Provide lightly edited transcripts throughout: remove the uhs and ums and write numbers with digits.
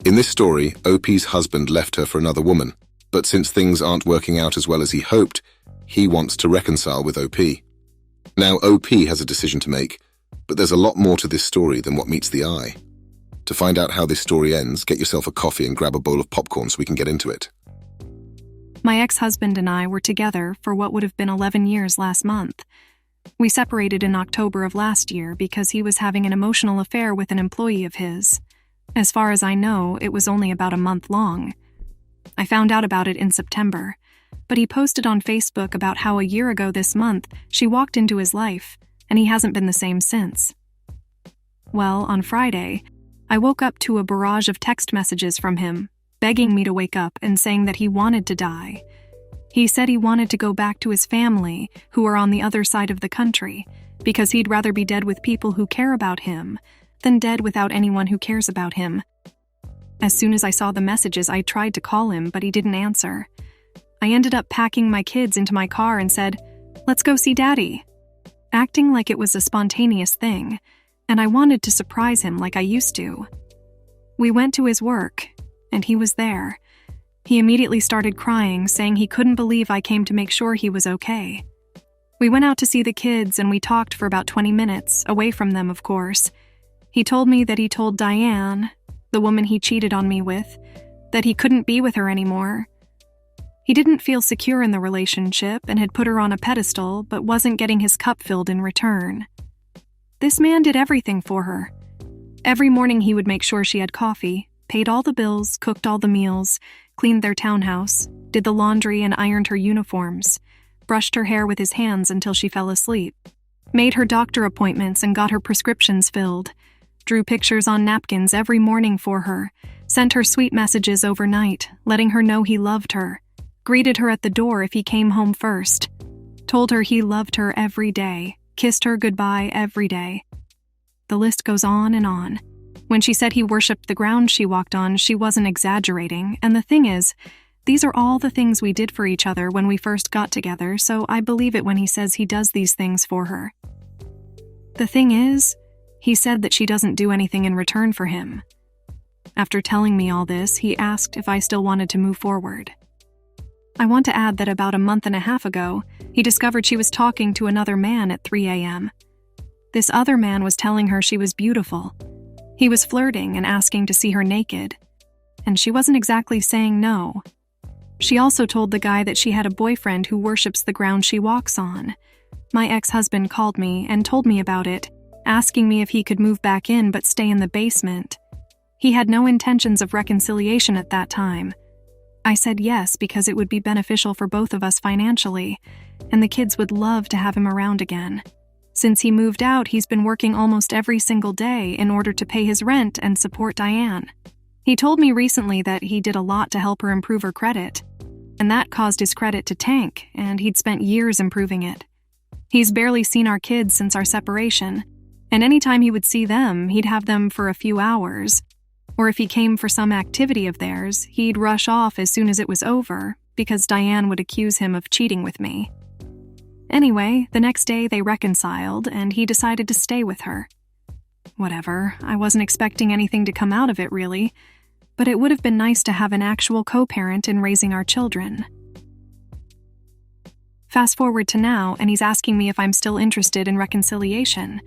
In this story, OP's husband left her for another woman, but since things aren't working out as well as he hoped, he wants to reconcile with OP. Now, OP has a decision to make, but there's a lot more to this story than what meets the eye. To find out how this story ends, get yourself a coffee and grab a bowl of popcorn so we can get into it. My ex-husband and I were together for what would have been 11 years last month. We separated in October of last year because he was having an emotional affair with an employee of his. As far as I know, it was only about a month long. I found out about it in September, but he posted on Facebook about how a year ago this month she walked into his life, and he hasn't been the same since. Well, on Friday, I woke up to a barrage of text messages from him, begging me to wake up and saying that he wanted to die. He said he wanted to go back to his family, who are on the other side of the country, because he'd rather be dead with people who care about him than dead without anyone who cares about him. As soon as I saw the messages, I tried to call him, but he didn't answer. I ended up packing my kids into my car and said, "Let's go see Daddy," acting like it was a spontaneous thing, and I wanted to surprise him like I used to. We went to his work, and he was there. He immediately started crying, saying he couldn't believe I came to make sure he was okay. We went out to see the kids, and we talked for about 20 minutes, away from them, of course. He told me that he told Diane, the woman he cheated on me with, that he couldn't be with her anymore. He didn't feel secure in the relationship and had put her on a pedestal, but wasn't getting his cup filled in return. This man did everything for her. Every morning he would make sure she had coffee, paid all the bills, cooked all the meals, cleaned their townhouse, did the laundry and ironed her uniforms, brushed her hair with his hands until she fell asleep, made her doctor appointments and got her prescriptions filled, drew pictures on napkins every morning for her, sent her sweet messages overnight, letting her know he loved her, greeted her at the door if he came home first, told her he loved her every day, kissed her goodbye every day. The list goes on and on. When she said he worshipped the ground she walked on, she wasn't exaggerating, and the thing is, these are all the things we did for each other when we first got together, so I believe it when he says he does these things for her. The thing is, he said that she doesn't do anything in return for him. After telling me all this, he asked if I still wanted to move forward. I want to add that about a month and a half ago, he discovered she was talking to another man at 3 a.m. This other man was telling her she was beautiful. He was flirting and asking to see her naked, and she wasn't exactly saying no. She also told the guy that she had a boyfriend who worships the ground she walks on. My ex-husband called me and told me about it, asking me if he could move back in but stay in the basement. He had no intentions of reconciliation at that time. I said yes because it would be beneficial for both of us financially, and the kids would love to have him around again. Since he moved out, he's been working almost every single day in order to pay his rent and support Diane. He told me recently that he did a lot to help her improve her credit, and that caused his credit to tank, and he'd spent years improving it. He's barely seen our kids since our separation, and anytime he would see them, he'd have them for a few hours. Or if he came for some activity of theirs, he'd rush off as soon as it was over, because Diane would accuse him of cheating with me. Anyway, the next day they reconciled, and he decided to stay with her. Whatever, I wasn't expecting anything to come out of it really, but it would have been nice to have an actual co-parent in raising our children. Fast forward to now, and he's asking me if I'm still interested in reconciliation.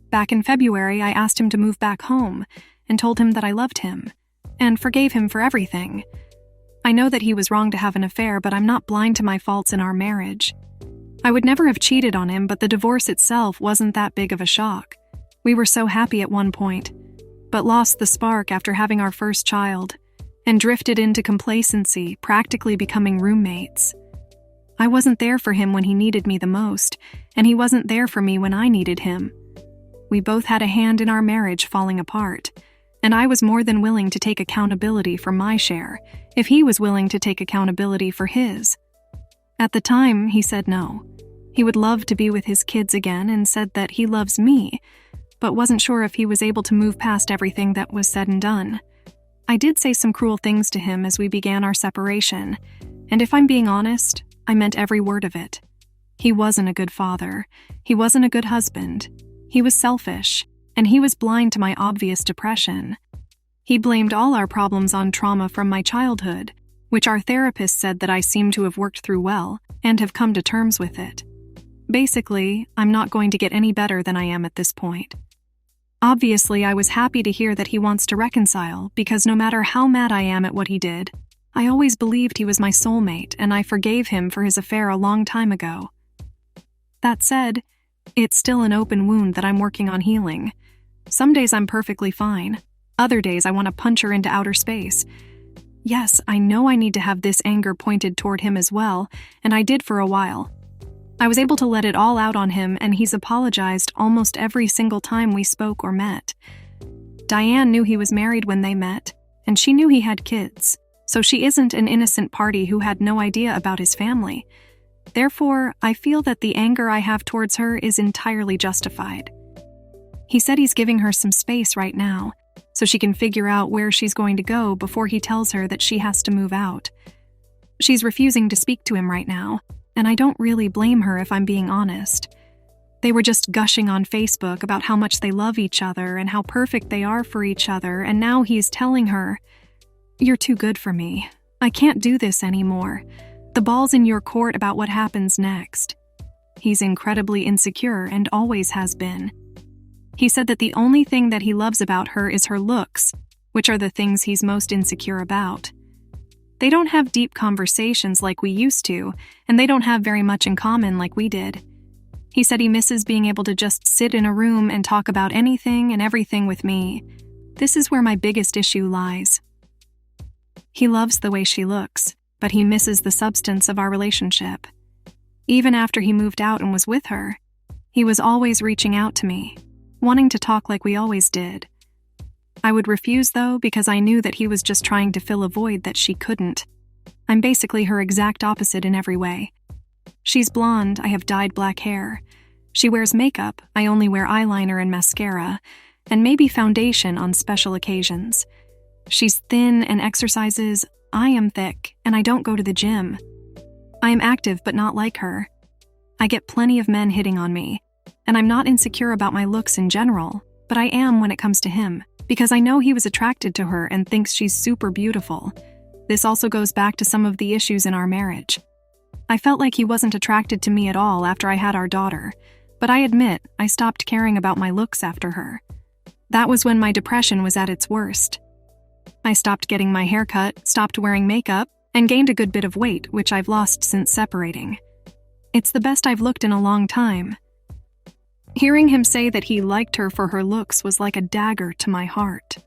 Back in February, I asked him to move back home, and told him that I loved him, and forgave him for everything. I know that he was wrong to have an affair, but I'm not blind to my faults in our marriage. I would never have cheated on him, but the divorce itself wasn't that big of a shock. We were so happy at one point, but lost the spark after having our first child, and drifted into complacency, practically becoming roommates. I wasn't there for him when he needed me the most, and he wasn't there for me when I needed him. We both had a hand in our marriage falling apart, and I was more than willing to take accountability for my share if he was willing to take accountability for his. At the time, he said no. He would love to be with his kids again and said that he loves me, but wasn't sure if he was able to move past everything that was said and done. I did say some cruel things to him as we began our separation, and if I'm being honest, I meant every word of it. He wasn't a good father. He wasn't a good husband. He was selfish, and he was blind to my obvious depression. He blamed all our problems on trauma from my childhood, which our therapist said that I seem to have worked through well and have come to terms with it. Basically, I'm not going to get any better than I am at this point. Obviously, I was happy to hear that he wants to reconcile because no matter how mad I am at what he did, I always believed he was my soulmate and I forgave him for his affair a long time ago. That said, it's still an open wound that I'm working on healing. Some days I'm perfectly fine. Other days I want to punch her into outer space. Yes, I know I need to have this anger pointed toward him as well, and I did for a while. I was able to let it all out on him, and he's apologized almost every single time we spoke or met. Diane knew he was married when they met, and she knew he had kids, so she isn't an innocent party who had no idea about his family. Therefore, I feel that the anger I have towards her is entirely justified. He said he's giving her some space right now, so she can figure out where she's going to go before he tells her that she has to move out. She's refusing to speak to him right now, and I don't really blame her if I'm being honest. They were just gushing on Facebook about how much they love each other and how perfect they are for each other, and now he's telling her, "You're too good for me. I can't do this anymore. The ball's in your court about what happens next." He's incredibly insecure and always has been. He said that the only thing that he loves about her is her looks, which are the things he's most insecure about. They don't have deep conversations like we used to, and they don't have very much in common like we did. He said he misses being able to just sit in a room and talk about anything and everything with me. This is where my biggest issue lies. He loves the way she looks, but he misses the substance of our relationship. Even after he moved out and was with her, he was always reaching out to me, wanting to talk like we always did. I would refuse, though, because I knew that he was just trying to fill a void that she couldn't. I'm basically her exact opposite in every way. She's blonde, I have dyed black hair. She wears makeup, I only wear eyeliner and mascara, and maybe foundation on special occasions. She's thin and exercises, I am thick, and I don't go to the gym. I am active but not like her. I get plenty of men hitting on me, and I'm not insecure about my looks in general, but I am when it comes to him, because I know he was attracted to her and thinks she's super beautiful. This also goes back to some of the issues in our marriage. I felt like he wasn't attracted to me at all after I had our daughter, but I admit I stopped caring about my looks after her. That was when my depression was at its worst. I stopped getting my hair cut, stopped wearing makeup, and gained a good bit of weight, which I've lost since separating. It's the best I've looked in a long time. Hearing him say that he liked her for her looks was like a dagger to my heart.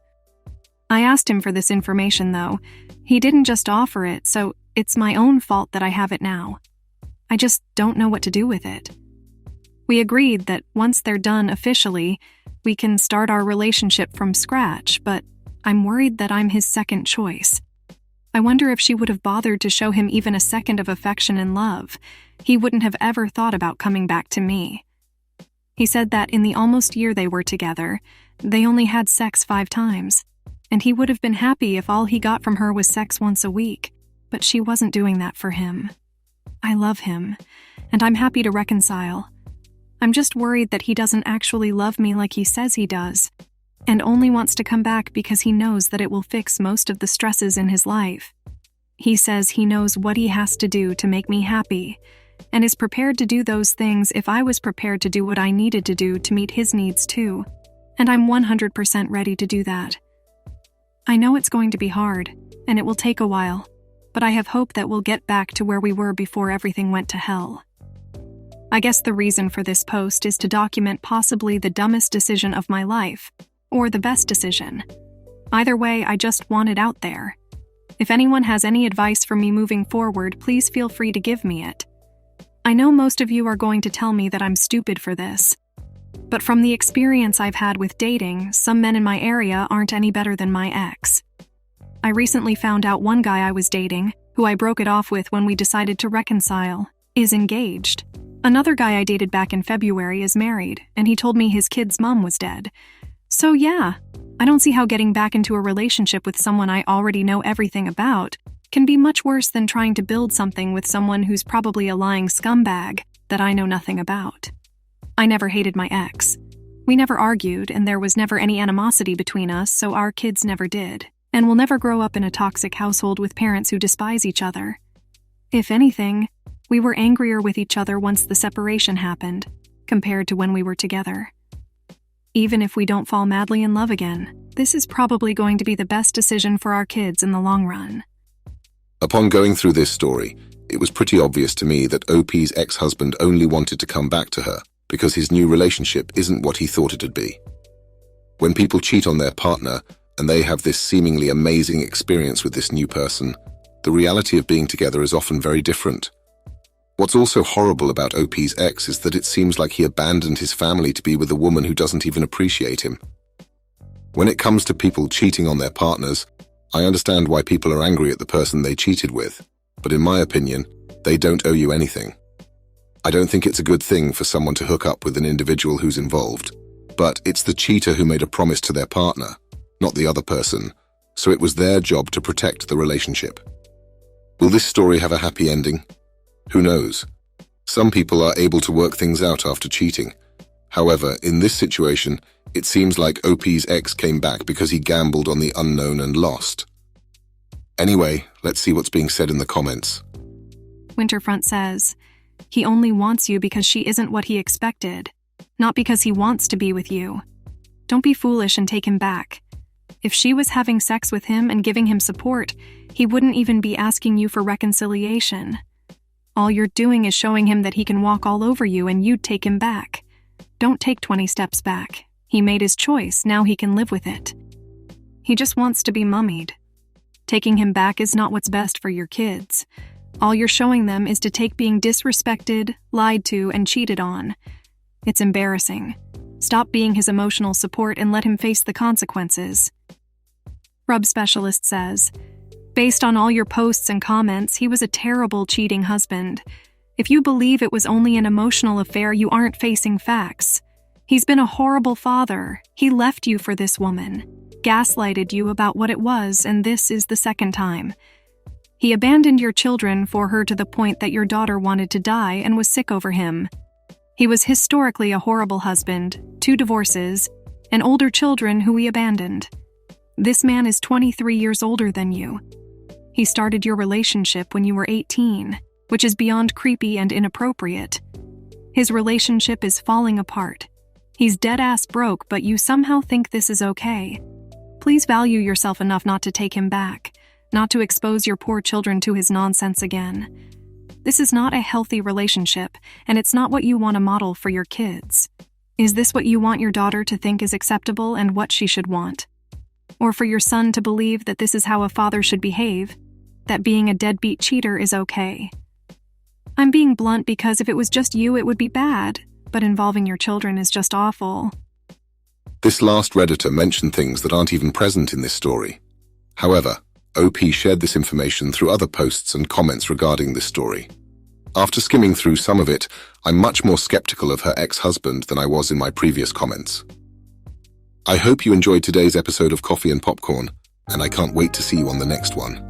I asked him for this information, though. He didn't just offer it, so it's my own fault that I have it now. I just don't know what to do with it. We agreed that once they're done officially, we can start our relationship from scratch, but I'm worried that I'm his second choice. I wonder if she would have bothered to show him even a second of affection and love. He wouldn't have ever thought about coming back to me. He said that in the almost year they were together, they only had sex 5 times, and he would have been happy if all he got from her was sex once a week, but she wasn't doing that for him. I love him, and I'm happy to reconcile. I'm just worried that he doesn't actually love me like he says he does, and only wants to come back because he knows that it will fix most of the stresses in his life. He says he knows what he has to do to make me happy, and is prepared to do those things if I was prepared to do what I needed to do to meet his needs too, and I'm 100% ready to do that. I know it's going to be hard, and it will take a while, but I have hope that we'll get back to where we were before everything went to hell. I guess the reason for this post is to document possibly the dumbest decision of my life, or the best decision. Either way, I just want it out there. If anyone has any advice for me moving forward, please feel free to give me it. I know most of you are going to tell me that I'm stupid for this, but from the experience I've had with dating, some men in my area aren't any better than my ex. I recently found out one guy I was dating, who I broke it off with when we decided to reconcile, is engaged. Another guy I dated back in February is married, and he told me his kid's mom was dead. So yeah, I don't see how getting back into a relationship with someone I already know everything about can be much worse than trying to build something with someone who's probably a lying scumbag that I know nothing about. I never hated my ex. We never argued, and there was never any animosity between us, so our kids never did. And we'll never grow up in a toxic household with parents who despise each other. If anything, we were angrier with each other once the separation happened, compared to when we were together. Even if we don't fall madly in love again, this is probably going to be the best decision for our kids in the long run. Upon going through this story, it was pretty obvious to me that OP's ex-husband only wanted to come back to her because his new relationship isn't what he thought it'd be. When people cheat on their partner and they have this seemingly amazing experience with this new person, the reality of being together is often very different. What's also horrible about OP's ex is that it seems like he abandoned his family to be with a woman who doesn't even appreciate him. When it comes to people cheating on their partners, I understand why people are angry at the person they cheated with, but in my opinion, they don't owe you anything. I don't think it's a good thing for someone to hook up with an individual who's involved, but it's the cheater who made a promise to their partner, not the other person, so it was their job to protect the relationship. Will this story have a happy ending? Who knows? Some people are able to work things out after cheating. However, in this situation, it seems like OP's ex came back because he gambled on the unknown and lost. Anyway, let's see what's being said in the comments. Winterfront says, "He only wants you because she isn't what he expected, not because he wants to be with you. Don't be foolish and take him back. If she was having sex with him and giving him support, he wouldn't even be asking you for reconciliation. All you're doing is showing him that he can walk all over you and you'd take him back. Don't take 20 steps back. He made his choice, now he can live with it. He just wants to be mummied. Taking him back is not what's best for your kids. All you're showing them is to take being disrespected, lied to, and cheated on. It's embarrassing. Stop being his emotional support and let him face the consequences." Rub Specialist says, "Based on all your posts and comments, he was a terrible cheating husband. If you believe it was only an emotional affair, you aren't facing facts. He's been a horrible father. He left you for this woman, gaslighted you about what it was, and this is the second time. He abandoned your children for her to the point that your daughter wanted to die and was sick over him. He was historically a horrible husband, 2 divorces, and older children who he abandoned. This man is 23 years older than you. He started your relationship when you were 18, which is beyond creepy and inappropriate. His relationship is falling apart. He's dead-ass broke, but you somehow think this is okay. Please value yourself enough not to take him back, not to expose your poor children to his nonsense again. This is not a healthy relationship, and it's not what you want to model for your kids. Is this what you want your daughter to think is acceptable and what she should want? Or for your son to believe that this is how a father should behave, that being a deadbeat cheater is okay? I'm being blunt because if it was just you, it would be bad, but involving your children is just awful." This last Redditor mentioned things that aren't even present in this story. However, OP shared this information through other posts and comments regarding this story. After skimming through some of it, I'm much more skeptical of her ex-husband than I was in my previous comments. I hope you enjoyed today's episode of Coffee and Popcorn, and I can't wait to see you on the next one.